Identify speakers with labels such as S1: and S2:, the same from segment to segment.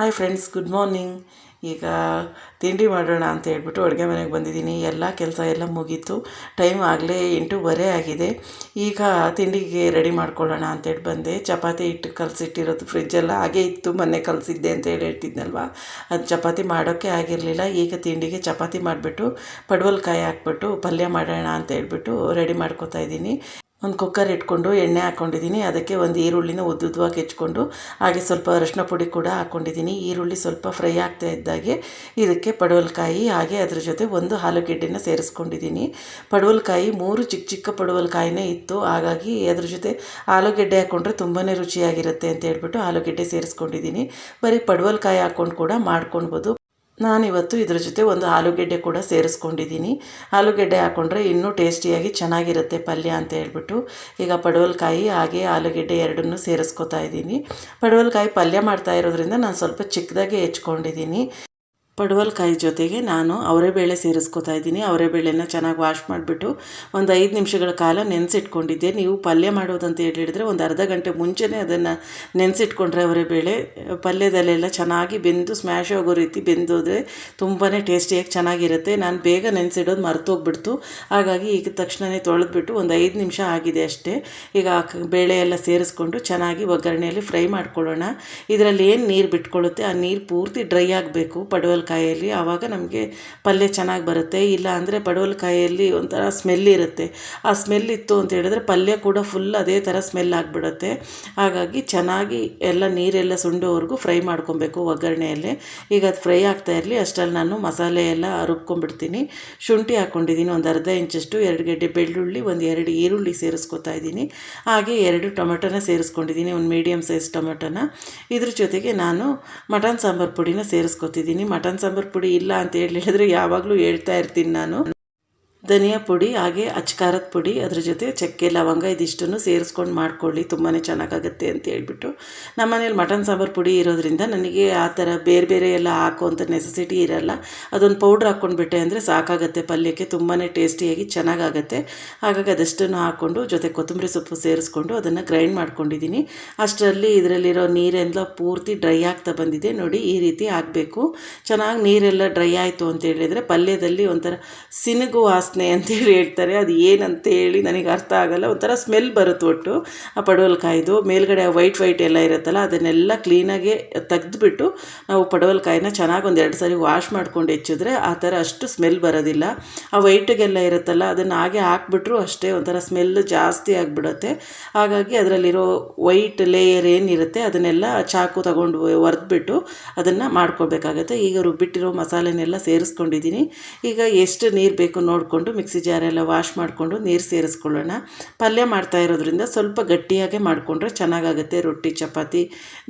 S1: Hi friends, good morning. ಈಗ ತಿಂಡಿ ಮಾಡೋಣ ಅಂತ ಹೇಳ್ಬಿಟ್ಟು ಅಡುಗೆ ಮನೆಗೆ ಬಂದಿದ್ದೀನಿ. ಎಲ್ಲ ಕೆಲಸ ಎಲ್ಲ ಮುಗೀತು. ಟೈಮ್ ಆಗಲೇ 8:15 ಆಗಿದೆ. ಈಗ ತಿಂಡಿಗೆ ರೆಡಿ ಮಾಡ್ಕೊಳ್ಳೋಣ ಅಂತೇಳಿ ಬಂದೆ. ಚಪಾತಿ ಹಿಟ್ಟು ಕಲಸಿಟ್ಟಿರೋದು ಫ್ರಿಜ್ಜೆಲ್ಲ ಹಾಗೆ ಇತ್ತು, ಮೊನ್ನೆ ಕಲಸಿದ್ದೆ ಅಂತ ಹೇಳ್ತಿದ್ನಲ್ವ, ಅದು ಚಪಾತಿ ಮಾಡೋಕ್ಕೆ ಆಗಿರಲಿಲ್ಲ. ಈಗ ತಿಂಡಿಗೆ ಚಪಾತಿ ಮಾಡಿಬಿಟ್ಟು ಪಡವಲಕಾಯಿ ಹಾಕ್ಬಿಟ್ಟು ಪಲ್ಯ ಮಾಡೋಣ ಅಂತ ಹೇಳ್ಬಿಟ್ಟು ರೆಡಿ ಮಾಡ್ಕೊತಾ ಇದ್ದೀನಿ. ಒಂದು ಕುಕ್ಕರ್ ಇಟ್ಕೊಂಡು ಎಣ್ಣೆ ಹಾಕ್ಕೊಂಡಿದ್ದೀನಿ. ಅದಕ್ಕೆ ಒಂದು ಈರುಳ್ಳಿನ ಉದ್ದುದ್ದವಾಗಿ ಹೆಚ್ಕೊಂಡು ಹಾಗೆ ಸ್ವಲ್ಪ ಅರಿಶಿನ ಪುಡಿ ಕೂಡ ಹಾಕ್ಕೊಂಡಿದ್ದೀನಿ. ಈರುಳ್ಳಿ ಸ್ವಲ್ಪ ಫ್ರೈ ಆಗ್ತಾ ಇದ್ದಾಗೆ ಇದಕ್ಕೆ ಪಡವಲಕಾಯಿ ಹಾಗೆ ಅದ್ರ ಜೊತೆ ಒಂದು ಆಲೂಗೆಡ್ಡೆನ ಸೇರಿಸ್ಕೊಂಡಿದ್ದೀನಿ. ಪಡವಲಕಾಯಿ 3 ಚಿಕ್ಕ ಚಿಕ್ಕ ಪಡವಲಕಾಯಿನೇ ಇತ್ತು, ಹಾಗಾಗಿ ಅದ್ರ ಜೊತೆ ಆಲೂಗೆಡ್ಡೆ ಹಾಕ್ಕೊಂಡ್ರೆ ತುಂಬಾ ರುಚಿಯಾಗಿರುತ್ತೆ ಅಂತ ಹೇಳ್ಬಿಟ್ಟು ಆಲೂಗೆಡ್ಡೆ ಸೇರಿಸ್ಕೊಂಡಿದ್ದೀನಿ. ಬರೀ ಪಡವಲಕಾಯಿ ಹಾಕ್ಕೊಂಡು ಕೂಡ ಮಾಡ್ಕೊಳ್ಬೋದು. ನಾನಿವತ್ತು ಇದ್ರ ಜೊತೆ ಒಂದು ಆಲೂಗೆಡ್ಡೆ ಕೂಡ ಸೇರಿಸ್ಕೊಂಡಿದ್ದೀನಿ. ಆಲೂಗೆಡ್ಡೆ ಹಾಕ್ಕೊಂಡ್ರೆ ಇನ್ನೂ ಟೇಸ್ಟಿಯಾಗಿ ಚೆನ್ನಾಗಿರುತ್ತೆ ಪಲ್ಯ ಅಂತ ಹೇಳ್ಬಿಟ್ಟು ಈಗ ಪಡವಲಕಾಯಿ ಹಾಗೆ ಆಲೂಗೆಡ್ಡೆ ಎರಡನ್ನೂ ಸೇರಿಸ್ಕೊತಾ ಇದ್ದೀನಿ. ಪಡವಲಕಾಯಿ ಪಲ್ಯ ಮಾಡ್ತಾ ಇರೋದ್ರಿಂದ ನಾನು ಸ್ವಲ್ಪ ಚಿಕ್ಕದಾಗೆ ಹೆಚ್ಕೊಂಡಿದ್ದೀನಿ. ಪಡವಲಕಾಯಿ ಜೊತೆಗೆ ನಾನು ಅವರೆಬೇಳೆ ಸೇರಿಸ್ಕೊತಾ ಇದ್ದೀನಿ. ಅವರೆಬೇಳೆನ ಚೆನ್ನಾಗಿ ವಾಶ್ ಮಾಡಿಬಿಟ್ಟು ಒಂದು 5 ನಿಮಿಷಗಳ ಕಾಲ ನೆನೆಸಿಟ್ಕೊಂಡಿದ್ದೆ. ನೀವು ಪಲ್ಯ ಮಾಡೋದಂತ ಹೇಳಿದರೆ ಒಂದು ಅರ್ಧ ಗಂಟೆ ಮುಂಚೆನೇ ಅದನ್ನು ನೆನೆಸಿಟ್ಕೊಂಡ್ರೆ ಅವರೆಬೇಳೆ ಪಲ್ಯದಲ್ಲೆಲ್ಲ ಚೆನ್ನಾಗಿ ಬೆಂದು ಸ್ಮ್ಯಾಶ್ ಆಗೋ ರೀತಿ ಬೆಂದೋದ್ರೆ ತುಂಬಾ ಟೇಸ್ಟಿಯಾಗಿ ಚೆನ್ನಾಗಿರುತ್ತೆ. ನಾನು ಬೇಗ ನೆನೆಸಿಡೋದು ಮರ್ತೋಗ್ಬಿಡ್ತು, ಹಾಗಾಗಿ ಈಗ ತಕ್ಷಣವೇ ತೊಳೆದ್ಬಿಟ್ಟು ಒಂದು 5 ನಿಮಿಷ ಆಗಿದೆ ಅಷ್ಟೇ. ಈಗ ಬೇಳೆ ಎಲ್ಲ ಸೇರಿಸ್ಕೊಂಡು ಚೆನ್ನಾಗಿ ಒಗ್ಗರಣೆಯಲ್ಲಿ ಫ್ರೈ ಮಾಡ್ಕೊಳ್ಳೋಣ. ಇದರಲ್ಲಿ ಏನು ನೀರು ಬಿಟ್ಕೊಳ್ಳುತ್ತೆ ಆ ನೀರು ಪೂರ್ತಿ ಡ್ರೈ ಆಗಬೇಕು ಪಡವಲಕಾಯಲ್ಲಿ, ಆವಾಗ ನಮಗೆ ಪಲ್ಯ ಚೆನ್ನಾಗಿ ಬರುತ್ತೆ. ಇಲ್ಲ ಅಂದರೆ ಪಡವಲಕಾಯಲ್ಲಿ ಒಂಥರ ಸ್ಮೆಲ್ ಇರುತ್ತೆ. ಆ ಸ್ಮೆಲ್ ಇತ್ತು ಅಂತ ಹೇಳಿದ್ರೆ ಪಲ್ಯ ಕೂಡ ಫುಲ್ ಅದೇ ಥರ ಸ್ಮೆಲ್ ಆಗಿಬಿಡುತ್ತೆ. ಹಾಗಾಗಿ ಚೆನ್ನಾಗಿ ಎಲ್ಲ ನೀರೆಲ್ಲ ಸುಂಡೋವರೆಗೂ ಫ್ರೈ ಮಾಡ್ಕೊಬೇಕು ಒಗ್ಗರಣೆಯಲ್ಲೇ. ಈಗ ಅದು ಫ್ರೈ ಆಗ್ತಾ ಇರಲಿ ಅಷ್ಟರಲ್ಲಿ ನಾನು ಮಸಾಲೆ ಎಲ್ಲ ರುಬ್ಕೊಂಡ್ಬಿಡ್ತೀನಿ. ಶುಂಠಿ ಹಾಕ್ಕೊಂಡಿದ್ದೀನಿ, ಒಂದು ಅರ್ಧ ಇಂಚಷ್ಟು, 2 ಗೆಡ್ಡೆ ಬೆಳ್ಳುಳ್ಳಿ, ಒಂದು 2 ಈರುಳ್ಳಿ ಸೇರಿಸ್ಕೊತಾ ಇದ್ದೀನಿ. ಹಾಗೆ 2 ಟೊಮೆಟೊನ ಸೇರಿಸ್ಕೊಂಡಿದ್ದೀನಿ, ಒಂದು ಮೀಡಿಯಮ್ ಸೈಜ್ ಟೊಮೆಟೊನ. ಇದ್ರ ಜೊತೆಗೆ ನಾನು ಮಟನ್ ಸಾಂಬಾರು ಪುಡಿನ ಸೇರಿಸ್ಕೊತಿದ್ದೀನಿ. ಮಟನ್ ಸಾಂಬಾರು ಪುಡಿ ಇಲ್ಲ ಅಂತ ಹೇಳಿದ್ರೆ ಯಾವಾಗಲೂ ಹೇಳ್ತಾ ಇರ್ತೀನಿ ನಾನು. ಧನಿಯಾ ಪುಡಿ ಹಾಗೆ ಅಚ್ಕಾರದ ಪುಡಿ, ಅದ್ರ ಜೊತೆ ಚಕ್ಕೆ ಲವಂಗ ಇದಿಷ್ಟನ್ನು ಸೇರಿಸ್ಕೊಂಡು ಮಾಡ್ಕೊಳ್ಳಿ, ತುಂಬಾ ಚೆನ್ನಾಗಾಗುತ್ತೆ ಅಂತ ಹೇಳ್ಬಿಟ್ಟು. ನಮ್ಮ ಮನೇಲಿ ಮಟನ್ ಸಾಂಬಾರು ಪುಡಿ ಇರೋದ್ರಿಂದ ನನಗೆ ಆ ಥರ ಬೇರೆ ಬೇರೆ ಎಲ್ಲ ಹಾಕುವಂಥ ನೆಸೆಸಿಟಿ ಇರೋಲ್ಲ. ಅದೊಂದು ಪೌಡ್ರ್ ಹಾಕ್ಕೊಂಡ್ಬಿಟ್ಟೆ ಅಂದರೆ ಸಾಕಾಗುತ್ತೆ ಪಲ್ಯಕ್ಕೆ, ತುಂಬಾ ಟೇಸ್ಟಿಯಾಗಿ ಚೆನ್ನಾಗಾಗುತ್ತೆ. ಹಾಗಾಗಿ ಅದಷ್ಟನ್ನು ಹಾಕ್ಕೊಂಡು ಜೊತೆ ಕೊತ್ತಂಬರಿ ಸೊಪ್ಪು ಸೇರಿಸ್ಕೊಂಡು ಅದನ್ನು ಗ್ರೈಂಡ್ ಮಾಡ್ಕೊಂಡಿದ್ದೀನಿ. ಅಷ್ಟರಲ್ಲಿ ಇದರಲ್ಲಿರೋ ನೀರೆಲ್ಲ ಪೂರ್ತಿ ಡ್ರೈ ಆಗ್ತಾ ಬಂದಿದೆ ನೋಡಿ, ಈ ರೀತಿ ಆಗಬೇಕು. ಚೆನ್ನಾಗಿ ನೀರೆಲ್ಲ ಡ್ರೈ ಆಯಿತು ಅಂತ ಹೇಳಿದರೆ ಪಲ್ಯದಲ್ಲಿ ಒಂಥರ ಸಿನುಗು ವಾಸನೆ ಅಂತೇಳಿ ಹೇಳ್ತಾರೆ, ಅದು ಏನಂತೇಳಿ ನನಗೆ ಅರ್ಥ ಆಗೋಲ್ಲ. ಒಂಥರ ಸ್ಮೆಲ್ ಬರುತ್ತೆ ಒಟ್ಟು ಆ ಪಡವಲಕಾಯಿದು. ಮೇಲ್ಗಡೆ ವೈಟ್ ಎಲ್ಲ ಇರುತ್ತಲ್ಲ ಅದನ್ನೆಲ್ಲ ಕ್ಲೀನಾಗಿ ತೆಗೆದುಬಿಟ್ಟು ನಾವು ಪಡವಲಕಾಯಿನ ಚೆನ್ನಾಗಿ ಒಂದು 2 ಸರಿ ವಾಶ್ ಮಾಡ್ಕೊಂಡು ಹೆಚ್ಚಿದ್ರೆ ಆ ಥರ ಅಷ್ಟು ಸ್ಮೆಲ್ ಬರೋದಿಲ್ಲ. ಆ ವೈಟಿಗೆಲ್ಲ ಇರುತ್ತಲ್ಲ ಅದನ್ನು ಹಾಗೆ ಹಾಕ್ಬಿಟ್ರು ಅಷ್ಟೇ ಒಂಥರ ಸ್ಮೆಲ್ ಜಾಸ್ತಿ ಆಗಿಬಿಡುತ್ತೆ. ಹಾಗಾಗಿ ಅದರಲ್ಲಿರೋ ವೈಟ್ ಲೇಯರ್ ಏನಿರುತ್ತೆ ಅದನ್ನೆಲ್ಲ ಚಾಕು ತಗೊಂಡು ಒರೆದ್ಬಿಟ್ಟು ಅದನ್ನು ಮಾಡ್ಕೊಳ್ಬೇಕಾಗತ್ತೆ. ಈಗ ರುಬ್ಬಿಟ್ಟಿರೋ ಮಸಾಲೆನೆಲ್ಲ ಸೇರಿಸ್ಕೊಂಡಿದ್ದೀನಿ. ಈಗ ಎಷ್ಟು ನೀರು ಬೇಕು ನೋಡಿಕೊಂಡು ಮಿಕ್ಸಿ ಜಾರೆಲ್ಲ ವಾಶ್ ಮಾಡಿಕೊಂಡು ನೀರು ಸೇರಿಸ್ಕೊಳ್ಳೋಣ. ಪಲ್ಯ ಮಾಡ್ತಾ ಇರೋದ್ರಿಂದ ಸ್ವಲ್ಪ ಗಟ್ಟಿಯಾಗೆ ಮಾಡಿಕೊಂಡ್ರೆ ಚೆನ್ನಾಗಾಗುತ್ತೆ. ರೊಟ್ಟಿ, ಚಪಾತಿ,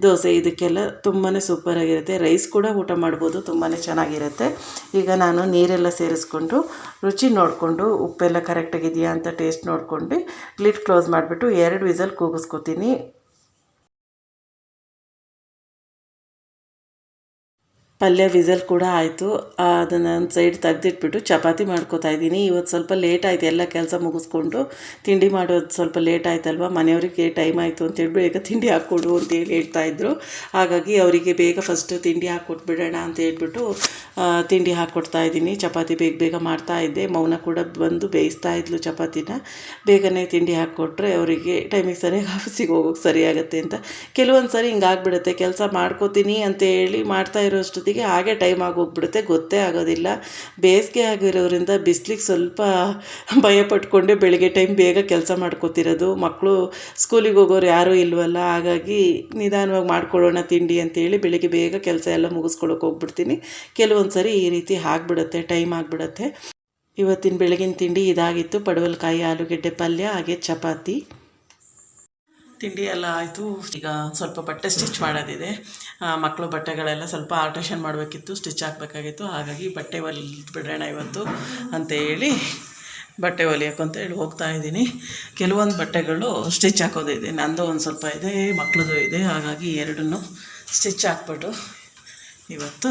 S1: ದೋಸೆ ಇದಕ್ಕೆಲ್ಲ ತುಂಬಾ ಸೂಪರಾಗಿರುತ್ತೆ. ರೈಸ್ ಕೂಡ ಊಟ ಮಾಡ್ಬೋದು, ತುಂಬಾ ಚೆನ್ನಾಗಿರುತ್ತೆ. ಈಗ ನಾನು ನೀರೆಲ್ಲ ಸೇರಿಸ್ಕೊಂಡು ರುಚಿ ನೋಡಿಕೊಂಡು ಉಪ್ಪೆಲ್ಲ ಕರೆಕ್ಟಾಗಿದೆಯಾ ಅಂತ ಟೇಸ್ಟ್ ನೋಡ್ಕೊಂಡು ಲಿಡ್ ಕ್ಲೋಸ್ ಮಾಡಿಬಿಟ್ಟು 2 ವಿಸಲ್ ಕೂಗಿಸ್ಕೊತೀನಿ. ಪಲ್ಯ ವಿಸಲ್ ಕೂಡ ಆಯಿತು. ಅದನ್ನು ಒಂದು ಸೈಡ್ ತೆಗೆದಿಟ್ಬಿಟ್ಟು ಚಪಾತಿ ಮಾಡ್ಕೊತಾ ಇದ್ದೀನಿ. ಇವತ್ತು ಸ್ವಲ್ಪ ಲೇಟ್ ಆಯಿತು, ಎಲ್ಲ ಕೆಲಸ ಮುಗಿಸ್ಕೊಂಡು ತಿಂಡಿ ಮಾಡೋದು ಸ್ವಲ್ಪ ಲೇಟ್ ಆಯ್ತಲ್ವ, ಮನೆಯವರಿಗೆ ಟೈಮ್ ಆಯಿತು ಅಂತೇಳಿ ಬೇಗ ತಿಂಡಿ ಹಾಕ್ಕೊಡು ಅಂತೇಳಿ ಹೇಳ್ತಾಯಿದ್ರು. ಹಾಗಾಗಿ ಅವರಿಗೆ ಬೇಗ ಫಸ್ಟು ತಿಂಡಿ ಹಾಕ್ಕೊಟ್ಬಿಡೋಣ ಅಂತ ಹೇಳ್ಬಿಟ್ಟು ತಿಂಡಿ ಹಾಕ್ಕೊಡ್ತಾ ಇದ್ದೀನಿ. ಚಪಾತಿ ಬೇಗ ಮಾಡ್ತಾಯಿದ್ದೆ. ಮೌನ ಕೂಡ ಬಂದು ಬೇಯಿಸ್ತಾ ಇದ್ಲು ಚಪಾತಿನ. ಬೇಗನೆ ತಿಂಡಿ ಹಾಕ್ಕೊಟ್ರೆ ಅವರಿಗೆ ಟೈಮಿಗೆ ಸರಿಯಾಗಿ ಆಫೀಸಿಗೆ ಹೋಗೋಕ್ಕೆ ಸರಿಯಾಗುತ್ತೆ ಅಂತ. ಕೆಲವೊಂದು ಸರಿ ಹಿಂಗಾಗ್ಬಿಡುತ್ತೆ, ಕೆಲಸ ಮಾಡ್ಕೋತೀನಿ ಅಂತೇಳಿ ಮಾಡ್ತಾ ಇರೋಷ್ಟು ಹಾಗೆ ಟೈಮ್ ಆಗೋಗ್ಬಿಡುತ್ತೆ, ಗೊತ್ತೇ ಆಗೋದಿಲ್ಲ. ಬೇಸಿಗೆ ಆಗಿರೋದ್ರಿಂದ ಬಿಸಿಲಿಗೆ ಸ್ವಲ್ಪ ಭಯ ಪಟ್ಕೊಂಡೆ ಬೆಳಗ್ಗೆ ಟೈಮ್ ಬೇಗ ಕೆಲಸ ಮಾಡ್ಕೋತಿರೋದು. ಮಕ್ಕಳು ಸ್ಕೂಲಿಗೆ ಹೋಗೋರು ಯಾರೂ ಇಲ್ವಲ್ಲ, ಹಾಗಾಗಿ ನಿಧಾನವಾಗಿ ಮಾಡ್ಕೊಳ್ಳೋಣ ತಿಂಡಿ ಅಂತೇಳಿ ಬೆಳಿಗ್ಗೆ ಬೇಗ ಕೆಲಸ ಎಲ್ಲ ಮುಗಿಸ್ಕೊಳ್ಳೋಕೆ ಹೋಗ್ಬಿಡ್ತೀನಿ. ಕೆಲವೊಂದು ಸರಿ ಈ ರೀತಿ ಆಗಿಬಿಡುತ್ತೆ, ಟೈಮ್ ಆಗಿಬಿಡುತ್ತೆ. ಇವತ್ತಿನ ಬೆಳಗಿನ ತಿಂಡಿ ಇದಾಗಿತ್ತು, ಪಡವಲಕಾಯಿ ಆಲೂಗೆಡ್ಡೆ ಪಲ್ಯ ಹಾಗೆ ಚಪಾತಿ. ತಿಂಡಿ ಎಲ್ಲ ಆಯಿತು. ಈಗ ಸ್ವಲ್ಪ ಬಟ್ಟೆ ಸ್ಟಿಚ್ ಮಾಡೋದಿದೆ. ಮಕ್ಕಳು ಬಟ್ಟೆಗಳೆಲ್ಲ ಸ್ವಲ್ಪ ಆಲ್ಟ್ರೇಷನ್ ಮಾಡಬೇಕಿತ್ತು, ಸ್ಟಿಚ್ ಹಾಕಬೇಕಾಗಿತ್ತು. ಹಾಗಾಗಿ ಬಟ್ಟೆ ಹೊಲಿಬಿಡೋಣ ಇವತ್ತು ಅಂತೇಳಿ ಬಟ್ಟೆ ಹೊಲಿಯೋಕೆ ಅಂತೇಳಿ ಹೋಗ್ತಾ ಇದ್ದೀನಿ. ಕೆಲವೊಂದು ಬಟ್ಟೆಗಳು ಸ್ಟಿಚ್ ಹಾಕೋದಿದೆ, ನಂದು ಒಂದು ಸ್ವಲ್ಪ ಇದೆ, ಮಕ್ಕಳದು ಇದೆ. ಹಾಗಾಗಿ ಎರಡನ್ನೂ ಸ್ಟಿಚ್ ಹಾಕ್ಬಿಟ್ಟು ಇವತ್ತು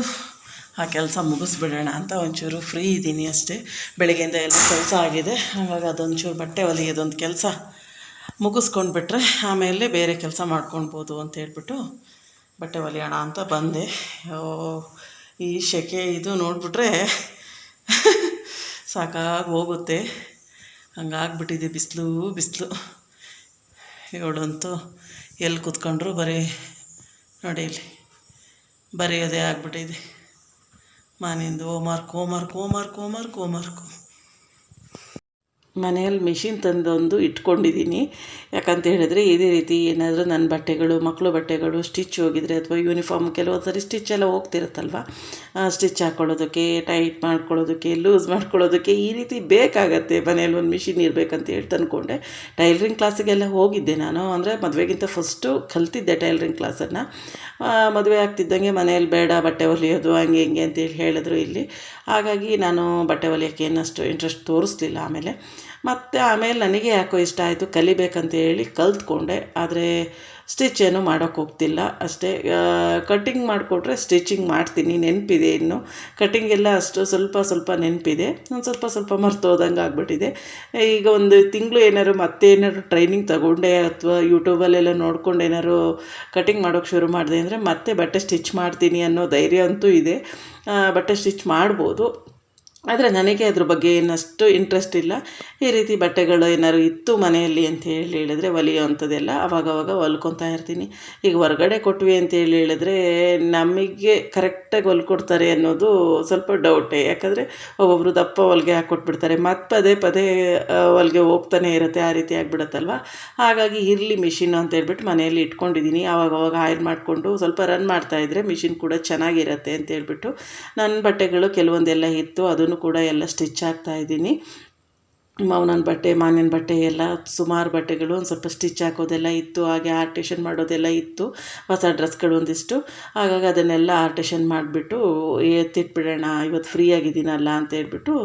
S1: ಆ ಕೆಲಸ ಮುಗಿಸ್ಬಿಡೋಣ ಅಂತ ಒಂಚೂರು ಫ್ರೀ ಇದ್ದೀನಿ ಅಷ್ಟೇ. ಬೆಳಗ್ಗೆಯಿಂದ ಎಲ್ಲ ಕೆಲಸ ಆಗಿದೆ, ಹಾಗಾಗಿ ಅದೊಂಚೂರು ಬಟ್ಟೆ ಹೊಲಿಯೋದೊಂದು ಕೆಲಸ ಮುಗಿಸ್ಕೊಂಡ್ಬಿಟ್ರೆ ಆಮೇಲೆ ಬೇರೆ ಕೆಲಸ ಮಾಡ್ಕೊಳ್ಬೋದು ಅಂತ ಹೇಳ್ಬಿಟ್ಟು ಬಟ್ಟೆ ಹೊಲಿಯೋಣ ಅಂತ ಬಂದೆ. ಈ ಸೆಕೆ ಇದು ನೋಡಿಬಿಟ್ರೆ ಸಾಕಾಗಿ ಹೋಗುತ್ತೆ. ಹಂಗಾಗ್ಬಿಟ್ಟಿದೆ, ಬಿಸಿಲು. ಇವಳಂತೂ ಎಲ್ಲಿ ಕೂತ್ಕೊಂಡ್ರು ನೋಡಿ ಇಲ್ಲಿ ಬರೆಯೋದೇ ಆಗ್ಬಿಟ್ಟಿದೆ. ಮನೆಯಿಂದ ಹೋಮ್ವರ್ಕು. ಮನೆಯಲ್ಲಿ ಮಿಷಿನ್ ತಂದೊಂದು ಇಟ್ಕೊಂಡಿದ್ದೀನಿ. ಯಾಕಂತ ಹೇಳಿದ್ರೆ ಇದೇ ರೀತಿ ಏನಾದರೂ ನನ್ನ ಬಟ್ಟೆಗಳು, ಮಕ್ಕಳು ಬಟ್ಟೆಗಳು ಸ್ಟಿಚ್ ಹೋಗಿದ್ರೆ ಅಥವಾ ಯೂನಿಫಾರ್ಮ್ ಕೆಲವೊಂದು ಸರಿ ಸ್ಟಿಚ್ ಎಲ್ಲ ಹೋಗ್ತಿರುತ್ತಲ್ವ, ಸ್ಟಿಚ್ ಹಾಕ್ಕೊಳ್ಳೋದಕ್ಕೆ, ಟೈಟ್ ಮಾಡ್ಕೊಳ್ಳೋದಕ್ಕೆ, ಲೂಸ್ ಮಾಡ್ಕೊಳ್ಳೋದಕ್ಕೆ ಈ ರೀತಿ ಬೇಕಾಗತ್ತೆ. ಮನೇಲಿ ಒಂದು ಮಿಷಿನ್ ಇರಬೇಕಂತ ಹೇಳಿ ತಂದ್ಕೊಂಡೆ. ಟೈಲರಿಂಗ್ ಕ್ಲಾಸಿಗೆಲ್ಲ ಹೋಗಿದ್ದೆ ನಾನು. ಅಂದರೆ ಮದುವೆಗಿಂತ ಫಸ್ಟು ಕಲ್ತಿದ್ದೆ ಟೈಲರಿಂಗ್ ಕ್ಲಾಸನ್ನು. ಮದುವೆ ಆಗ್ತಿದ್ದಂಗೆ ಮನೇಲಿ ಬೇಡ ಬಟ್ಟೆ ಹೊಲಿಯೋದು ಹಂಗೆ ಹಿಂಗೆ ಅಂತೇಳಿ ಹೇಳಿದ್ರು ಇಲ್ಲಿ. ಹಾಗಾಗಿ ನಾನು ಬಟ್ಟೆ ಹೊಲಿಯೋಕ್ಕೆ ಏನಷ್ಟು ಇಂಟ್ರೆಸ್ಟ್ ತೋರಿಸ್ಲಿಲ್ಲ. ಆಮೇಲೆ ನನಗೆ ಯಾಕೋ ಇಷ್ಟ ಆಯಿತು, ಕಲಿಬೇಕಂತ ಹೇಳಿ ಕಲ್ತ್ಕೊಂಡೆ. ಆದರೆ ಸ್ಟಿಚ್ ಏನೂ ಮಾಡೋಕ್ಕೆ ಹೋಗ್ತಿಲ್ಲ ಅಷ್ಟೇ. ಕಟ್ಟಿಂಗ್ ಮಾಡಿಕೊಟ್ರೆ ಸ್ಟಿಚಿಂಗ್ ಮಾಡ್ತೀನಿ, ನೆನಪಿದೆ. ಇನ್ನು ಕಟ್ಟಿಂಗೆಲ್ಲ ಅಷ್ಟು ಸ್ವಲ್ಪ ನೆನಪಿದೆ, ಒಂದು ಸ್ವಲ್ಪ ಮರ್ತೋದಂಗೆ ಆಗ್ಬಿಟ್ಟಿದೆ. ಈಗ ಒಂದು ತಿಂಗಳು ಏನಾದ್ರು ಟ್ರೈನಿಂಗ್ ತಗೊಂಡೆ ಅಥವಾ ಯೂಟ್ಯೂಬಲ್ಲೆಲ್ಲ ನೋಡ್ಕೊಂಡು ಏನಾದ್ರು ಕಟ್ಟಿಂಗ್ ಮಾಡೋಕ್ಕೆ ಶುರು ಮಾಡಿದೆ ಅಂದರೆ ಮತ್ತೆ ಬಟ್ಟೆ ಸ್ಟಿಚ್ ಮಾಡ್ತೀನಿ ಅನ್ನೋ ಧೈರ್ಯ ಅಂತೂ ಇದೆ. ಬಟ್ಟೆ ಸ್ಟಿಚ್ ಮಾಡ್ಬೋದು, ಆದರೆ ನನಗೆ ಅದ್ರ ಬಗ್ಗೆ ಏನಷ್ಟು ಇಂಟ್ರೆಸ್ಟ್ ಇಲ್ಲ. ಈ ರೀತಿ ಬಟ್ಟೆಗಳು ಏನಾದ್ರು ಇತ್ತು ಮನೆಯಲ್ಲಿ ಅಂತ ಹೇಳಿದ್ರೆ ಹೊಲಿಯೋ ಅಂಥದ್ದೆಲ್ಲ ಅವಾಗವಾಗ ಹೊಲ್ಕೊತಾ ಇರ್ತೀನಿ. ಈಗ ಹೊರಗಡೆ ಕೊಟ್ವಿ ಅಂತ ಹೇಳಿದ್ರೆ ನಮಗೆ ಕರೆಕ್ಟಾಗಿ ಹೊಲ್ಕೊಡ್ತಾರೆ ಅನ್ನೋದು ಸ್ವಲ್ಪ ಡೌಟೇ. ಯಾಕಂದರೆ ಒಬ್ಬೊಬ್ಬರು ದಪ್ಪ ಹೊಲಿಗೆ ಹಾಕ್ಕೊಟ್ಬಿಡ್ತಾರೆ, ಮತ್ತು ಪದೇ ಹೊಲಿಗೆ ಹೋಗ್ತಾನೆ ಇರುತ್ತೆ, ಆ ರೀತಿ ಆಗಿಬಿಡುತ್ತಲ್ವ. ಹಾಗಾಗಿ ಇರಲಿ ಮಿಷಿನ್ ಅಂತ ಹೇಳ್ಬಿಟ್ಟು ಮನೆಯಲ್ಲಿ ಇಟ್ಕೊಂಡಿದ್ದೀನಿ. ಆವಾಗವಾಗ ಆಯಿಲ್ ಮಾಡಿಕೊಂಡು ಸ್ವಲ್ಪ ರನ್ ಮಾಡ್ತಾಯಿದ್ರೆ ಮಿಷಿನ್ ಕೂಡ ಚೆನ್ನಾಗಿರುತ್ತೆ ಅಂತ ಹೇಳ್ಬಿಟ್ಟು ನನ್ನ ಬಟ್ಟೆಗಳು ಕೆಲವೊಂದೆಲ್ಲ ಇತ್ತು, ಅದನ್ನು ಕೂಡ ಎಲ್ಲ ಸ್ಟಿಚ್ ಹಾಕ್ತಾಯಿದ್ದೀನಿ. ಮೌನನ ಬಟ್ಟೆ, ಮಾನ್ಯನ ಬಟ್ಟೆ ಎಲ್ಲ ಸುಮಾರು ಬಟ್ಟೆಗಳು ಒಂದು ಸ್ವಲ್ಪ ಸ್ಟಿಚ್ ಹಾಕೋದೆಲ್ಲ ಇತ್ತು. ಹಾಗೆ ಆರ್ಟೇಷನ್ ಮಾಡೋದೆಲ್ಲ ಇತ್ತು, ಹೊಸ ಡ್ರೆಸ್ಗಳು ಒಂದಿಷ್ಟು. ಹಾಗಾಗಿ ಅದನ್ನೆಲ್ಲ ಆರ್ಟೇಷನ್ ಮಾಡಿಬಿಟ್ಟು ಎತ್ತಿಟ್ಬಿಡೋಣ, ಇವತ್ತು ಫ್ರೀ ಆಗಿದ್ದೀನಲ್ಲ ಅಂತ ಹೇಳ್ಬಿಟ್ಟು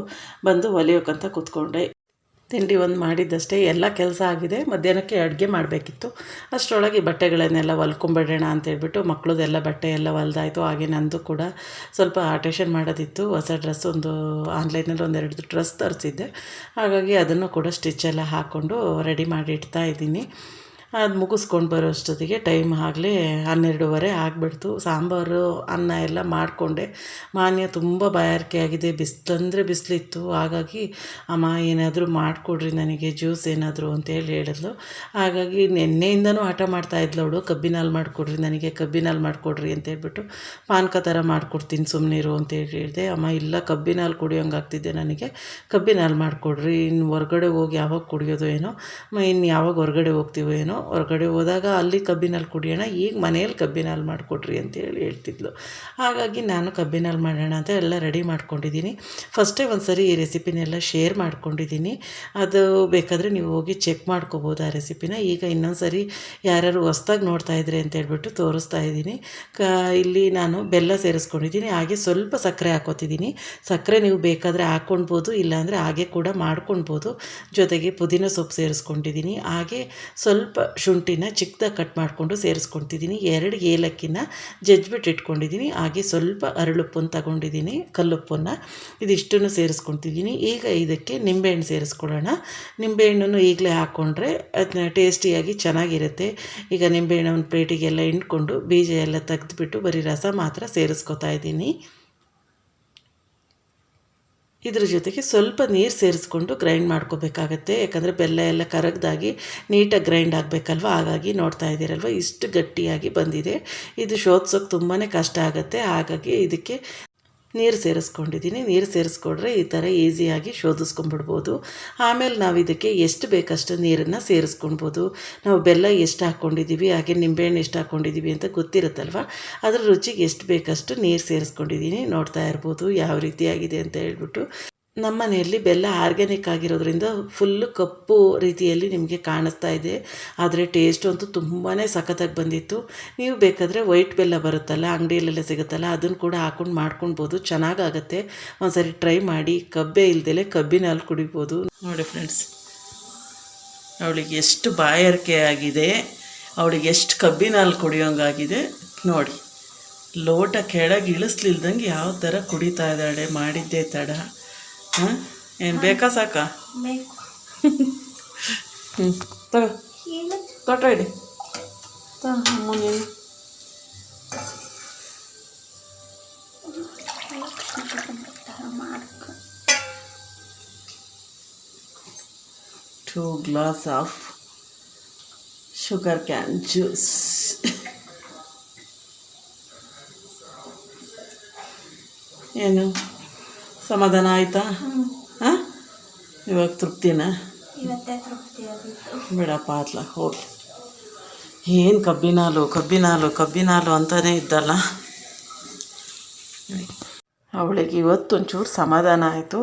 S1: ಬಂದು ಹೊಲಿಯೋಕ್ಕಂತ ಕೂತ್ಕೊಂಡೆ. ತಿಂಡಿ ಒಂದು ಮಾಡಿದ್ದಷ್ಟೇ, ಎಲ್ಲ ಕೆಲಸ ಆಗಿದೆ. ಮಧ್ಯಾಹ್ನಕ್ಕೆ ಅಡುಗೆ ಮಾಡಬೇಕಿತ್ತು. ಅಷ್ಟರೊಳಗೆ ಬಟ್ಟೆಗಳನ್ನೆಲ್ಲ ಹೊಲ್ಕೊಂಬಿಡೋಣ ಅಂತೇಳ್ಬಿಟ್ಟು ಮಕ್ಕಳದೆಲ್ಲ ಬಟ್ಟೆ ಎಲ್ಲ ಹೊಲ್ದಾಯಿತು. ಹಾಗೆ ನಂದು ಕೂಡ ಸ್ವಲ್ಪ ಆಲ್ಟ್ರೇಷನ್ ಮಾಡೋದಿತ್ತು. ಹೊಸ ಡ್ರೆಸ್ ಒಂದು ಆನ್ಲೈನಲ್ಲಿ 1-2 ಡ್ರೆಸ್ ತರಿಸಿದ್ದೆ. ಹಾಗಾಗಿ ಅದನ್ನು ಕೂಡ ಸ್ಟಿಚ್ಚೆಲ್ಲ ಹಾಕ್ಕೊಂಡು ರೆಡಿ ಮಾಡಿ ಇಡ್ತಾ ಇದ್ದೀನಿ. ಅದು ಮುಗಿಸ್ಕೊಂಡು ಬರೋ ಅಷ್ಟೊತ್ತಿಗೆ ಟೈಮ್ ಆಗಲೇ 12:30 ಆಗಿಬಿಡ್ತು. ಸಾಂಬಾರು ಅನ್ನ ಎಲ್ಲ ಮಾಡಿಕೊಂಡೆ. ಮಾನ್ಯ ತುಂಬ ಬಾಯಾರಿಕೆ ಆಗಿದೆ, ಬಿಸಿಲಿತ್ತು. ಹಾಗಾಗಿ ಅಮ್ಮ ಏನಾದರೂ ಮಾಡಿಕೊಡ್ರಿ ನನಗೆ, ಜ್ಯೂಸ್ ಏನಾದರೂ ಅಂತೇಳಿ ಹೇಳಿದ್ಲು. ಹಾಗಾಗಿ ನಿನ್ನೆಯಿಂದನೂ ಹಠ ಮಾಡ್ತಾಯಿದ್ಲು ಅವಳು, ಕಬ್ಬಿನ ಹಾಲು ಮಾಡಿಕೊಡ್ರಿ ನನಗೆ, ಕಬ್ಬಿನ ಹಾಲು ಮಾಡಿಕೊಡ್ರಿ ಅಂತೇಳ್ಬಿಟ್ಟು. ಪಾನಕ ಥರ ಮಾಡಿಕೊಡ್ತೀನಿ ಸುಮ್ಮನಿರು ಅಂತೇಳಿ ಹೇಳಿದೆ. ಅಮ್ಮ ಇಲ್ಲ, ಕಬ್ಬಿನ ಹಾಲು ಕುಡಿಯೋಂಗೆ ಆಗ್ತಿದ್ದೆ ನನಗೆ, ಕಬ್ಬಿನ ಹಾಲು ಮಾಡಿಕೊಡ್ರಿ, ಇನ್ನು ಹೊರಗಡೆ ಹೋಗಿ ಯಾವಾಗ ಕುಡಿಯೋದು ಏನೋ, ಇನ್ನು ಯಾವಾಗ ಹೊರಗಡೆ ಹೋಗ್ತೀವೋ ಏನೋ, ಹೊರಗಡೆ ಹೋದಾಗ ಅಲ್ಲಿ ಕಬ್ಬಿನ ಹಾಲು ಕುಡಿಯೋಣ, ಈಗ ಮನೇಲಿ ಕಬ್ಬಿನ ಹಾಲು ಮಾಡಿಕೊಡ್ರಿ ಅಂತೇಳಿ ಹೇಳ್ತಿದ್ಲು. ಹಾಗಾಗಿ ನಾನು ಕಬ್ಬಿನ ಹಾಲು ಮಾಡೋಣ ಅಂತ ಎಲ್ಲ ರೆಡಿ ಮಾಡ್ಕೊಂಡಿದ್ದೀನಿ. ಫಸ್ಟೇ ಒಂದು ಸರಿ ಈ ರೆಸಿಪಿನೆಲ್ಲ ಶೇರ್ ಮಾಡ್ಕೊಂಡಿದ್ದೀನಿ, ಅದು ಬೇಕಾದರೆ ನೀವು ಹೋಗಿ ಚೆಕ್ ಮಾಡ್ಕೋಬೋದು ಆ ರೆಸಿಪಿನ. ಈಗ ಇನ್ನೊಂದು ಸರಿ ಯಾರ್ಯಾರು ಹೊಸ್ದಾಗಿ ನೋಡ್ತಾ ಇದ್ರಿ ಅಂತೇಳ್ಬಿಟ್ಟು ತೋರಿಸ್ತಾ ಇದ್ದೀನಿ. ಇಲ್ಲಿ ನಾನು ಬೆಲ್ಲ ಸೇರಿಸ್ಕೊಂಡಿದ್ದೀನಿ, ಹಾಗೆ ಸ್ವಲ್ಪ ಸಕ್ಕರೆ ಹಾಕೋತಿದ್ದೀನಿ. ಸಕ್ಕರೆ ನೀವು ಬೇಕಾದರೆ ಹಾಕ್ಕೊಳ್ಬೋದು, ಇಲ್ಲಾಂದರೆ ಹಾಗೆ ಕೂಡ ಮಾಡ್ಕೊಳ್ಬೋದು. ಜೊತೆಗೆ ಪುದೀನ ಸೊಪ್ಪು ಸೇರಿಸ್ಕೊಂಡಿದ್ದೀನಿ, ಹಾಗೆ ಸ್ವಲ್ಪ ಶುಂಠಿನ ಚಿಕ್ಕದಾಗಿ ಕಟ್ ಮಾಡಿಕೊಂಡು ಸೇರಿಸ್ಕೊಳ್ತಿದ್ದೀನಿ. 2 ಏಲಕ್ಕಿನ ಜಜ್ಜಿಬಿಟ್ಟು ಇಟ್ಕೊಂಡಿದ್ದೀನಿ. ಹಾಗೆ ಸ್ವಲ್ಪ ಅರಳುಪ್ಪನ್ನು ತಗೊಂಡಿದ್ದೀನಿ, ಕಲ್ಲುಪ್ಪನ್ನು, ಇದಿಷ್ಟನ್ನು ಸೇರಿಸ್ಕೊಳ್ತಿದ್ದೀನಿ. ಈಗ ಇದಕ್ಕೆ ನಿಂಬೆಹಣ್ಣು ಸೇರಿಸ್ಕೊಳ್ಳೋಣ. ನಿಂಬೆಹಣ್ಣನ್ನು ಈಗಲೇ ಹಾಕ್ಕೊಂಡ್ರೆ ಅದನ್ನ ಟೇಸ್ಟಿಯಾಗಿ ಚೆನ್ನಾಗಿರುತ್ತೆ. ಈಗ ನಿಂಬೆಹಣ್ಣು ಒಂದು ಪ್ಲೇಟಿಗೆಲ್ಲ ಹಿಂಡ್ಕೊಂಡು ಬೀಜ ಎಲ್ಲ ತೆಗೆದುಬಿಟ್ಟು ಬರೀ ರಸ ಮಾತ್ರ ಸೇರಿಸ್ಕೊತಾ ಇದ್ದೀನಿ. ಇದ್ರ ಜೊತೆಗೆ ಸ್ವಲ್ಪ ನೀರು ಸೇರಿಸ್ಕೊಂಡು ಗ್ರೈಂಡ್ ಮಾಡ್ಕೋಬೇಕಾಗತ್ತೆ. ಯಾಕಂದರೆ ಬೆಲ್ಲ ಎಲ್ಲ ಕರಗ್ದಾಗಿ ನೀಟಾಗಿ ಗ್ರೈಂಡ್ ಆಗಬೇಕಲ್ವ. ಹಾಗಾಗಿ ನೋಡ್ತಾ ಇದ್ದೀರಲ್ವ ಇಷ್ಟು ಗಟ್ಟಿಯಾಗಿ ಬಂದಿದೆ. ಇದು ಶೋಧಿಸೋಕೆ ತುಂಬಾ ಕಷ್ಟ ಆಗುತ್ತೆ. ಹಾಗಾಗಿ ಇದಕ್ಕೆ ನೀರು ಸೇರಿಸ್ಕೊಂಡಿದ್ದೀನಿ. ನೀರು ಸೇರಿಸ್ಕೊಂಡ್ರೆ ಈ ಥರ ಈಸಿಯಾಗಿ ಶೋಧಿಸ್ಕೊಂಡ್ಬಿಡ್ಬೋದು. ಆಮೇಲೆ ನಾವು ಇದಕ್ಕೆ ಎಷ್ಟು ಬೇಕಷ್ಟು ನೀರನ್ನು ಸೇರಿಸ್ಕೊಳ್ಬೋದು. ನಾವು ಬೆಲ್ಲ ಎಷ್ಟು ಹಾಕ್ಕೊಂಡಿದ್ದೀವಿ, ಹಾಗೆ ನಿಂಬೆಹಣ್ಣು ಎಷ್ಟು ಹಾಕ್ಕೊಂಡಿದ್ದೀವಿ ಅಂತ ಗೊತ್ತಿರುತ್ತಲ್ವ, ಅದರ ರುಚಿಗೆ ಎಷ್ಟು ಬೇಕಷ್ಟು ನೀರು ಸೇರಿಸ್ಕೊಂಡಿದ್ದೀನಿ. ನೋಡ್ತಾ ಇರ್ಬೋದು ಯಾವ ರೀತಿಯಾಗಿದೆ ಅಂತ ಹೇಳ್ಬಿಟ್ಟು. ನಮ್ಮ ಮನೆಯಲ್ಲಿ ಬೆಲ್ಲ ಆರ್ಗ್ಯಾನಿಕ್ ಆಗಿರೋದ್ರಿಂದ ಫುಲ್ಲು ಕಪ್ಪು ರೀತಿಯಲ್ಲಿ ನಿಮಗೆ ಕಾಣಿಸ್ತಾ ಇದೆ. ಆದರೆ ಟೇಸ್ಟ್ ಅಂತೂ ತುಂಬಾ ಸಖತ್ತಾಗಿ ಬಂದಿತ್ತು. ನೀವು ಬೇಕಾದರೆ ವೈಟ್ ಬೆಲ್ಲ ಬರುತ್ತಲ್ಲ, ಅಂಗಡಿಯಲ್ಲೆಲ್ಲ ಸಿಗುತ್ತಲ್ಲ, ಅದನ್ನು ಕೂಡ ಹಾಕ್ಕೊಂಡು ಮಾಡ್ಕೊಳ್ಬೋದು, ಚೆನ್ನಾಗಾಗತ್ತೆ. ಒಂದ್ಸರಿ ಟ್ರೈ ಮಾಡಿ. ಕಬ್ಬೆ ಇಲ್ದಲೆ ಕಬ್ಬಿನ ಹಾಲು ಕುಡಿಬೋದು. ನೋಡಿ ಫ್ರೆಂಡ್ಸ್, ಅವಳಿಗೆ ಎಷ್ಟು ಬಾಯಾರಿಕೆ ಆಗಿದೆ, ಅವಳಿಗೆ ಎಷ್ಟು ಕಬ್ಬಿನ ಹಾಲು ಕುಡಿಯೋಂಗಾಗಿದೆ ನೋಡಿ. ಲೋಟ ಕೆಳಗೆ ಇಳಿಸ್ಲಿಲ್ದಂಗೆ ಯಾವ ಥರ ಕುಡಿತಾ ಇದ್ದಾಳೆ. ಮಾಡಿದ್ದೇ ತಡ. ಏನು ಬೇಕಾ ಸಾಕಾ? ತಗೋ ತೊಟ್ಟ ಇಡಿ. 2 glass of sugar can juice. ಏನು ಸಮಾಧಾನ ಆಯಿತಾ? ಹಾಂ, ಇವಾಗ ತೃಪ್ತಿನಾ? ಬಿಡಪ್ಪ ಅತ್ಲ ಹೋಗಿ. ಏನು ಕಬ್ಬಿನಾಲು ಅಂತಲೇ ಇದ್ದಲ್ಲ. ಅವಳಿಗೆ ಇವತ್ತು ಒಂಚೂರು ಸಮಾಧಾನ ಆಯಿತು.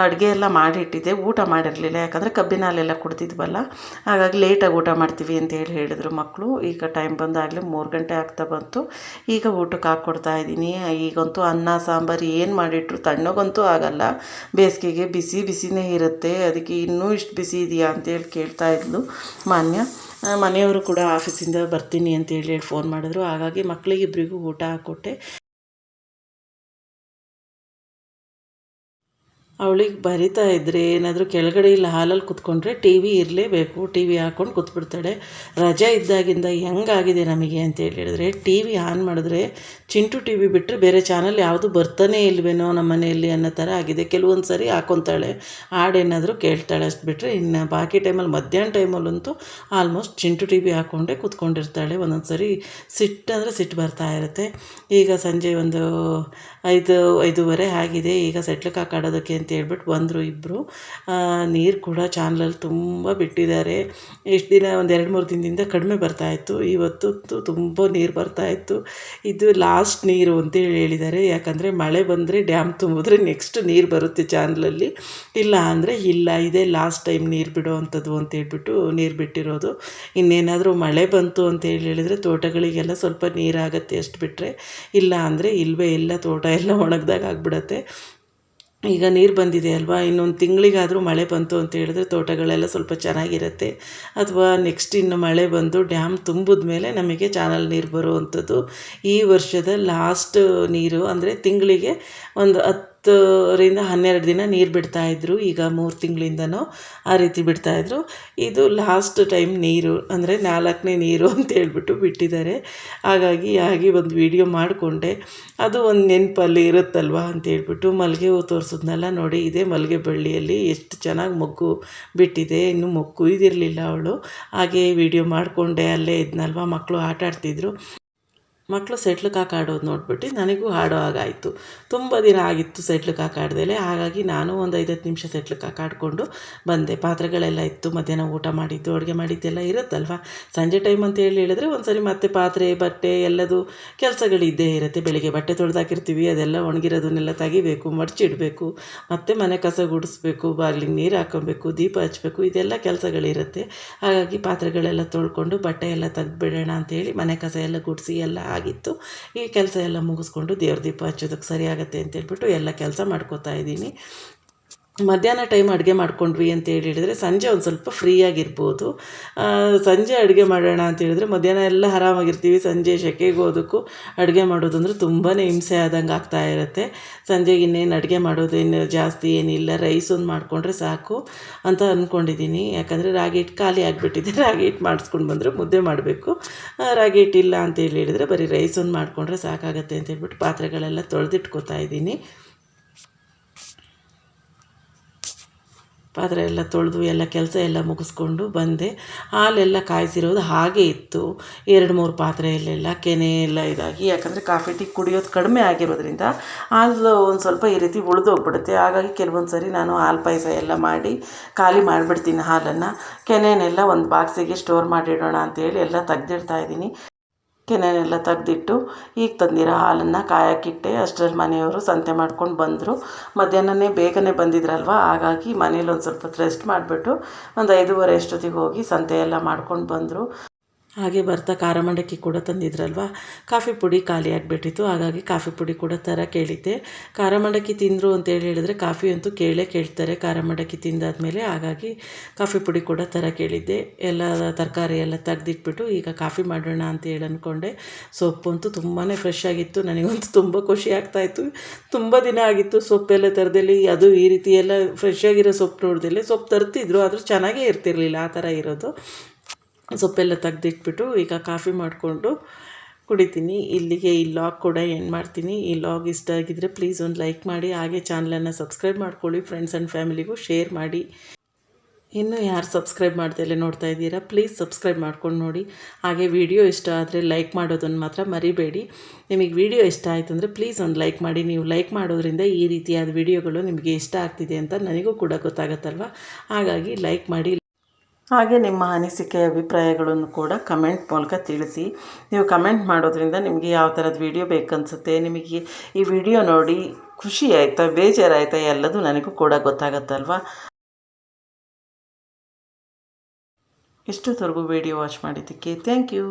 S1: ಅಡುಗೆ ಎಲ್ಲ ಮಾಡಿಟ್ಟಿದ್ದೆ, ಊಟ ಮಾಡಿರಲಿಲ್ಲ. ಯಾಕಂದರೆ ಕಬ್ಬಿನ ಹಾಲೆಲ್ಲ ಕುಡ್ತಿದ್ವಲ್ಲ, ಹಾಗಾಗಿ ಲೇಟಾಗಿ ಊಟ ಮಾಡ್ತೀವಿ ಅಂತೇಳಿ ಹೇಳಿದರು ಮಕ್ಕಳು. ಈಗ ಟೈಮ್ ಬಂದಾಗಲೇ 3 ಗಂಟೆ ಆಗ್ತಾ ಬಂತು. ಈಗ ಊಟಕ್ಕೆ ಹಾಕ್ಕೊಡ್ತಾ ಇದ್ದೀನಿ. ಈಗಂತೂ ಅನ್ನ ಸಾಂಬಾರು ಏನು ಮಾಡಿಟ್ರು ತಣ್ಣಗಂತೂ ಆಗಲ್ಲ. ಬೇಸಿಗೆಗೆ ಬಿಸಿ ಬಿಸಿನೇ ಇರುತ್ತೆ. ಅದಕ್ಕೆ ಇನ್ನೂ ಇಷ್ಟು ಬಿಸಿ ಇದೆಯಾ ಅಂತೇಳಿ ಕೇಳ್ತಾ ಇದ್ಲು ಮಾನ್ಯ. ಮನೆಯವರು ಕೂಡ ಆಫೀಸಿಂದ ಬರ್ತೀನಿ ಅಂತೇಳಿ ಫೋನ್ ಮಾಡಿದ್ರು. ಹಾಗಾಗಿ ಮಕ್ಕಳಿಗಿಬ್ಬರಿಗೂ ಊಟ ಹಾಕ್ಕೊಟ್ಟೆ. ಅವಳಿಗೆ ಬರಿತಾ ಇದ್ದರೆ ಏನಾದರೂ ಕೆಳಗಡೆ ಇಲ್ಲ ಹಾಲಲ್ಲಿ ಕುತ್ಕೊಂಡ್ರೆ ಟಿ ವಿ ಇರಲೇಬೇಕು. ಟಿ ವಿ ಹಾಕ್ಕೊಂಡು ಕೂತ್ಬಿಡ್ತಾಳೆ. ರಜೆ ಇದ್ದಾಗಿಂದ ಹೆಂಗಾಗಿದೆ ನಮಗೆ ಅಂತೇಳಿ ಹೇಳಿದ್ರೆ, ಟಿ ವಿ ಆನ್ ಮಾಡಿದ್ರೆ ಚಿಂಟು ಟಿ ವಿ ಬಿಟ್ಟರೆ ಬೇರೆ ಚಾನಲ್ ಯಾವುದು ಬರ್ತಾನೆ ಇಲ್ವೇನೋ ನಮ್ಮ ಮನೆಯಲ್ಲಿ ಅನ್ನೋ ಥರ ಆಗಿದೆ. ಕೆಲವೊಂದು ಸರಿ ಹಾಕ್ಕೊತಾಳೆ, ಹಾಡೇನಾದರೂ ಕೇಳ್ತಾಳೆ, ಅಷ್ಟು ಬಿಟ್ಟರೆ ಇನ್ನು ಬಾಕಿ ಟೈಮಲ್ಲಿ ಮಧ್ಯಾಹ್ನ ಟೈಮಲ್ಲಂತೂ ಆಲ್ಮೋಸ್ಟ್ ಚಿಂಟು ಟಿ ವಿ ಹಾಕ್ಕೊಂಡೇ ಕೂತ್ಕೊಂಡಿರ್ತಾಳೆ. ಒಂದೊಂದು ಸರಿ ಸಿಟ್ಟು ಬರ್ತಾ ಇರುತ್ತೆ. ಈಗ ಸಂಜೆ ಒಂದು 5:30 ಆಗಿದೆ. ಈಗ ಸೆಟ್ಲಕ್ಕೆ ಹಾಕಾಡೋದಕ್ಕೆ ಅಂತ ಹೇಳ್ಬಿಟ್ಟು ಬಂದರು ಇಬ್ಬರು. ನೀರು ಕೂಡ ಚಾನಲಲ್ಲಿ ತುಂಬ ಬಿಟ್ಟಿದ್ದಾರೆ. ಎಷ್ಟು ದಿನ ಒಂದು 2-3 ದಿನದಿಂದ ಕಡಿಮೆ ಬರ್ತಾಯಿತ್ತು. ಇವತ್ತು ತುಂಬ ನೀರು ಬರ್ತಾಯಿತ್ತು. ಇದು ಲಾಸ್ಟ್ ನೀರು ಅಂತೇಳಿ ಹೇಳಿದ್ದಾರೆ. ಯಾಕಂದರೆ ಮಳೆ ಬಂದರೆ ಡ್ಯಾಮ್ ತುಂಬಿದ್ರೆ ನೆಕ್ಸ್ಟ್ ನೀರು ಬರುತ್ತೆ ಚಾನಲಲ್ಲಿ, ಇಲ್ಲ ಅಂದರೆ ಇಲ್ಲ, ಇದೇ ಲಾಸ್ಟ್ ಟೈಮ್ ನೀರು ಬಿಡೋ ಅಂಥದ್ದು ಅಂತೇಳ್ಬಿಟ್ಟು ನೀರು ಬಿಟ್ಟಿರೋದು. ಇನ್ನೇನಾದರೂ ಮಳೆ ಬಂತು ಅಂತೇಳಿ ಹೇಳಿದರೆ ತೋಟಗಳಿಗೆಲ್ಲ ಸ್ವಲ್ಪ ನೀರಾಗತ್ತೆ, ಅಷ್ಟು ಬಿಟ್ಟರೆ ಇಲ್ಲ ಅಂದರೆ ಇಲ್ಲವೇ ಇಲ್ಲ. ತೋಟ ಎಲ್ಲ ಒಣಗ್ದಾಗ ಆಗಿಬಿಡತ್ತೆ. ಈಗ ನೀರು ಬಂದಿದೆ ಅಲ್ವಾ, ಇನ್ನೊಂದು ತಿಂಗಳಿಗಾದರೂ ಮಳೆ ಬಂತು ಅಂತ ಹೇಳಿದ್ರೆ ತೋಟಗಳೆಲ್ಲ ಸ್ವಲ್ಪ ಚೆನ್ನಾಗಿರುತ್ತೆ. ಅಥವಾ ನೆಕ್ಸ್ಟ್ ಇನ್ನು ಮಳೆ ಬಂದು ಡ್ಯಾಮ್ ತುಂಬಿದ ಮೇಲೆ ನಮಗೆ ಚಾನಲ್ ನೀರು ಬರುವಂಥದ್ದು. ಈ ವರ್ಷದ ಲಾಸ್ಟ್ ನೀರು ಅಂದರೆ ತಿಂಗಳಿಗೆ ಒಂದು 10ರಿಂದ 12 ದಿನ ನೀರು ಬಿಡ್ತಾಯಿದ್ರು. ಈಗ 3 ತಿಂಗಳಿಂದನೂ ಆ ರೀತಿ ಬಿಡ್ತಾಯಿದ್ರು. ಇದು ಲಾಸ್ಟ್ ಟೈಮ್ ನೀರು ಅಂದರೆ 4ನೇ ನೀರು ಅಂತ ಹೇಳ್ಬಿಟ್ಟು ಬಿಟ್ಟಿದ್ದಾರೆ. ಹಾಗಾಗಿ ಒಂದು ವಿಡಿಯೋ ಮಾಡಿಕೊಂಡೆ. ಅದು ಒಂದು ನೆನಪಲ್ಲಿ ಇರುತ್ತಲ್ವ ಅಂತೇಳ್ಬಿಟ್ಟು. ಮಲ್ಲಿಗೆ ಹೂ ತೋರಿಸಿದ್ನಲ್ಲ ನೋಡಿ, ಇದೇ ಮಲ್ಲಿಗೆ ಬಳ್ಳಿಯಲ್ಲಿ ಎಷ್ಟು ಚೆನ್ನಾಗಿ ಮೊಗ್ಗು ಬಿಟ್ಟಿದೆ. ಇನ್ನೂ ಮೊಗ್ಗು ಕೊಯ್ದಿರಲಿಲ್ಲ ಅವಳು. ಹಾಗೆ ವಿಡಿಯೋ ಮಾಡಿಕೊಂಡೆ. ಅಲ್ಲೇ ಇದ್ನಲ್ವ, ಮಕ್ಕಳು ಆಟ ಆಡ್ತಿದ್ರು. ಮಕ್ಕಳು ಸೆಟ್ಲಕ್ಕೆ ಆಡೋದು ನೋಡ್ಬಿಟ್ಟು ನನಗೂ ಆಡೋ ಹಾಗಾಯಿತು. ತುಂಬ ದಿನ ಆಗಿತ್ತು ಸೆಟ್ಲಕ್ಕೆ ಆಡ್ದೇಲೆ. ಹಾಗಾಗಿ ನಾನು ಒಂದು 5-10 ನಿಮಿಷ ಸೆಟ್ಲಕ್ಕೆ ಆಡ್ಕೊಂಡು ಬಂದೆ. ಪಾತ್ರೆಗಳೆಲ್ಲ ಇತ್ತು, ಮಧ್ಯಾಹ್ನ ಊಟ ಮಾಡಿದ್ದು ಅಡುಗೆ ಮಾಡಿದ್ದೆಲ್ಲ ಇರುತ್ತಲ್ವ. ಸಂಜೆ ಟೈಮ್ ಅಂತ ಹೇಳಿದ್ರೆ ಒಂದು ಸರಿ ಮತ್ತೆ ಪಾತ್ರೆ ಬಟ್ಟೆ ಎಲ್ಲದು ಕೆಲಸಗಳಿದ್ದೇ ಇರುತ್ತೆ. ಬೆಳಿಗ್ಗೆ ಬಟ್ಟೆ ತೊಳೆದಾಕಿರ್ತೀವಿ, ಅದೆಲ್ಲ ಒಣಗಿರೋದನ್ನೆಲ್ಲ ತೆಗಿಬೇಕು, ಮಡಚಿಡಬೇಕು, ಮತ್ತು ಮನೆ ಕಸ ಗುಡಿಸ್ಬೇಕು, ಬಾಗಿಲಿಗೆ ನೀರು ಹಾಕ್ಕೊಬೇಕು, ದೀಪ ಹಚ್ಚಬೇಕು, ಇದೆಲ್ಲ ಕೆಲಸಗಳಿರುತ್ತೆ. ಹಾಗಾಗಿ ಪಾತ್ರೆಗಳೆಲ್ಲ ತೊಳ್ಕೊಂಡು ಬಟ್ಟೆ ಎಲ್ಲ ತೆಗೆದುಬಿಡೋಣ ಅಂತೇಳಿ ಮನೆ ಕಸ ಎಲ್ಲ ಗುಡಿಸಿ ಎಲ್ಲ ಆಗಿತ್ತು. ಈ ಕೆಲಸ ಎಲ್ಲ ಮುಗಿಸ್ಕೊಂಡು ದೇವ್ರ ದೀಪ ಹಚ್ಚೋದಕ್ಕೆ ಸರಿ ಆಗುತ್ತೆ ಅಂತೇಳ್ಬಿಟ್ಟು ಎಲ್ಲ ಕೆಲಸ ಮಾಡ್ಕೋತಾ ಇದ್ದೀನಿ. ಮಧ್ಯಾಹ್ನ ಟೈಮ್ ಅಡುಗೆ ಮಾಡ್ಕೊಂಡ್ವಿ ಅಂತ ಹೇಳಿದರೆ ಸಂಜೆ ಒಂದು ಸ್ವಲ್ಪ ಫ್ರೀಯಾಗಿರ್ಬೋದು. ಸಂಜೆ ಅಡುಗೆ ಮಾಡೋಣ ಅಂತ ಹೇಳಿದ್ರೆ ಮಧ್ಯಾಹ್ನ ಎಲ್ಲ ಆರಾಮಾಗಿರ್ತೀವಿ. ಸಂಜೆ ಸೆಕೆಗೆ ಹೋದಕ್ಕೂ ಅಡುಗೆ ಮಾಡೋದು ಅಂದರೆ ತುಂಬಾ ಹಿಂಸೆ ಆದಂಗೆ ಆಗ್ತಾ ಇರುತ್ತೆ. ಸಂಜೆಗೆ ಇನ್ನೇನು ಅಡುಗೆ ಮಾಡೋದೇನು ಜಾಸ್ತಿ ಏನಿಲ್ಲ, ರೈಸ್ ಒಂದು ಮಾಡಿಕೊಂಡ್ರೆ ಸಾಕು ಅಂತ ಅಂದ್ಕೊಂಡಿದ್ದೀನಿ. ಯಾಕಂದರೆ ರಾಗಿ ಹಿಟ್ಟು ಖಾಲಿ ಆಗಿಬಿಟ್ಟಿದೆ. ರಾಗಿ ಹಿಟ್ಟು ಮಾಡಿಸ್ಕೊಂಡು ಬಂದರೆ ಮುದ್ದೆ ಮಾಡಬೇಕು. ರಾಗಿ ಹಿಟ್ಟಿಲ್ಲ ಅಂತ ಹೇಳಿದರೆ ಬರೀ ರೈಸ್ ಒಂದು ಮಾಡಿಕೊಂಡ್ರೆ ಸಾಕಾಗತ್ತೆ ಅಂತ ಹೇಳ್ಬಿಟ್ಟು ಪಾತ್ರೆಗಳೆಲ್ಲ ತೊಳೆದಿಟ್ಕೋತಾ ಇದ್ದೀನಿ. ಪಾತ್ರೆ ಎಲ್ಲ ತೊಳೆದು ಎಲ್ಲ ಕೆಲಸ ಎಲ್ಲ ಮುಗಿಸ್ಕೊಂಡು ಬಂದೆ. ಹಾಲೆಲ್ಲ ಕಾಯಿಸಿರೋದು ಹಾಗೆ ಇತ್ತು. 2-3 ಪಾತ್ರೆಯಲ್ಲೆಲ್ಲ ಕೆನೆ ಎಲ್ಲ ಇದಾಗಿ, ಯಾಕಂದರೆ ಕಾಫಿ ಟೀ ಕುಡಿಯೋದು ಕಡಿಮೆ ಆಗಿರೋದ್ರಿಂದ ಹಾಲು ಒಂದು ಸ್ವಲ್ಪ ಈ ರೀತಿ ಉಳಿದೋಗ್ಬಿಡುತ್ತೆ. ಹಾಗಾಗಿ ಕೆಲವೊಂದು ಸರಿ ನಾನು ಹಾಲು ಪಾಯಸ ಎಲ್ಲ ಮಾಡಿ ಖಾಲಿ ಮಾಡಿಬಿಡ್ತೀನಿ ಹಾಲನ್ನು. ಕೆನೆನೆಲ್ಲ ಒಂದು ಬಾಕ್ಸಿಗೆ ಸ್ಟೋರ್ ಮಾಡಿಡೋಣ ಅಂತೇಳಿ ಎಲ್ಲ ತೆಗ್ದಿಡ್ತಾ ಇದ್ದೀನಿ. ಕೆನೆನೆಲ್ಲ ತೆಗ್ದಿಟ್ಟು ಈಗ ತಂದಿರೋ ಹಾಲನ್ನು ಕಾಯೋಕ್ಕಿಟ್ಟೆ. ಅಷ್ಟರಲ್ಲಿ ಮನೆಯವರು ಸಂತೆ ಮಾಡ್ಕೊಂಡು ಬಂದರು. ಮಧ್ಯಾಹ್ನನೇ ಬೇಗನೆ ಬಂದಿದ್ರಲ್ವ, ಹಾಗಾಗಿ ಮನೇಲಿ ಒಂದು ಸ್ವಲ್ಪ ರೆಸ್ಟ್ ಮಾಡಿಬಿಟ್ಟು ಒಂದು 5:30 ಅಷ್ಟೊತ್ತಿಗೆ ಹೋಗಿ ಸಂತೆ ಎಲ್ಲ ಮಾಡ್ಕೊಂಡು ಬಂದರು. ಹಾಗೆ ಬರ್ತಾ ಖಾರ ಮಂಡಕ್ಕಿ ಕೂಡ ತಂದಿದ್ರಲ್ವ, ಕಾಫಿ ಪುಡಿ ಖಾಲಿ ಆಗಿಬಿಟ್ಟಿತ್ತು. ಹಾಗಾಗಿ ಕಾಫಿ ಪುಡಿ ಕೂಡ ಕೇಳಿದ್ದೆ. ಖಾರ ಮಂಡಕ್ಕಿ ತಿಂದರು ಅಂತೇಳಿ ಹೇಳಿದ್ರೆ ಕಾಫಿ ಅಂತೂ ಕೇಳ್ತಾರೆ ಖಾರ ಮಂಡಕ್ಕಿ ತಿಂದಾದ್ಮೇಲೆ. ಹಾಗಾಗಿ ಕಾಫಿ ಪುಡಿ ಕೂಡ ಕೇಳಿದ್ದೆ. ಎಲ್ಲ ತರಕಾರಿ ಎಲ್ಲ ತೆಗ್ದಿಟ್ಬಿಟ್ಟು ಈಗ ಕಾಫಿ ಮಾಡೋಣ ಅಂತೇಳಿ ಅಂದ್ಕೊಂಡೆ. ಸೊಪ್ಪು ಅಂತೂ ತುಂಬಾ ಫ್ರೆಶ್ ಆಗಿತ್ತು. ನನಗಂತೂ ತುಂಬ ಖುಷಿ ಆಗ್ತಾಯಿತ್ತು. ತುಂಬ ದಿನ ಆಗಿತ್ತು ಸೊಪ್ಪೆಲ್ಲ ತರದಲ್ಲಿ. ಅದು ಈ ರೀತಿ ಎಲ್ಲ ಫ್ರೆಶ್ ಆಗಿರೋ ಸೊಪ್ಪು ನೋಡ್ದಲ್ಲೇ ಸೊಪ್ಪು ತರ್ತಿದ್ರು, ಆದರೂ ಚೆನ್ನಾಗೇ ಇರ್ತಿರಲಿಲ್ಲ ಆ ಥರ ಇರೋದು. ಸೊಪ್ಪೆಲ್ಲ ತೆಗ್ದಿಟ್ಬಿಟ್ಟು ಈಗ ಕಾಫಿ ಮಾಡಿಕೊಂಡು ಕುಡಿತೀನಿ. ಇಲ್ಲಿಗೆ ಈ ಲಾಗ್ ಕೂಡ ಎಂಡ್ ಮಾಡ್ತೀನಿ. ಈ ಲಾಗ್ ಇಷ್ಟ ಆಗಿದ್ದರೆ ಪ್ಲೀಸ್ ಒಂದು ಲೈಕ್ ಮಾಡಿ, ಹಾಗೆ ಚಾನಲನ್ನು ಸಬ್ಸ್ಕ್ರೈಬ್ ಮಾಡ್ಕೊಳ್ಳಿ. ಫ್ರೆಂಡ್ಸ್ ಆ್ಯಂಡ್ ಫ್ಯಾಮಿಲಿಗೂ ಶೇರ್ ಮಾಡಿ. ಇನ್ನೂ ಯಾರು ಸಬ್ಸ್ಕ್ರೈಬ್ ಮಾಡ್ದಲೇ ನೋಡ್ತಾ ಇದ್ದೀರಾ, ಪ್ಲೀಸ್ ಸಬ್ಸ್ಕ್ರೈಬ್ ಮಾಡ್ಕೊಂಡು ನೋಡಿ. ಹಾಗೆ ವಿಡಿಯೋ ಇಷ್ಟ ಆದರೆ ಲೈಕ್ ಮಾಡೋದನ್ನು ಮಾತ್ರ ಮರಿಬೇಡಿ. ನಿಮಗೆ ವಿಡಿಯೋ ಇಷ್ಟ ಆಯಿತು ಅಂದರೆ ಪ್ಲೀಸ್ ಒಂದು ಲೈಕ್ ಮಾಡಿ. ನೀವು ಲೈಕ್ ಮಾಡೋದ್ರಿಂದ ಈ ರೀತಿಯಾದ ವಿಡಿಯೋಗಳು ನಿಮಗೆ ಇಷ್ಟ ಆಗ್ತಿದೆ ಅಂತ ನನಗೂ ಕೂಡ ಗೊತ್ತಾಗುತ್ತಲ್ವ. ಹಾಗಾಗಿ ಲೈಕ್ ಮಾಡಿ. ಹಾಗೆ ನಿಮ್ಮ ಅನಿಸಿಕೆ ಅಭಿಪ್ರಾಯಗಳನ್ನು ಕೂಡ ಕಮೆಂಟ್ ಮೂಲಕ ತಿಳಿಸಿ. ನೀವು ಕಮೆಂಟ್ ಮಾಡೋದ್ರಿಂದ ನಿಮಗೆ ಯಾವ ಥರದ ವಿಡಿಯೋ ಬೇಕನ್ಸುತ್ತೆ, ನಿಮಗೆ ಈ ವಿಡಿಯೋ ನೋಡಿ ಖುಷಿ ಆಯಿತಾ ಬೇಜಾರಾಯಿತಾ ಎಲ್ಲದೂ ನನಗೂ ಕೂಡ ಗೊತ್ತಾಗುತ್ತಲ್ವ. ಇಷ್ಟೊತ್ತವರೆಗೂ ವಿಡಿಯೋ ವಾಚ್ ಮಾಡಿದ್ದಕ್ಕೆ ಥ್ಯಾಂಕ್ ಯು.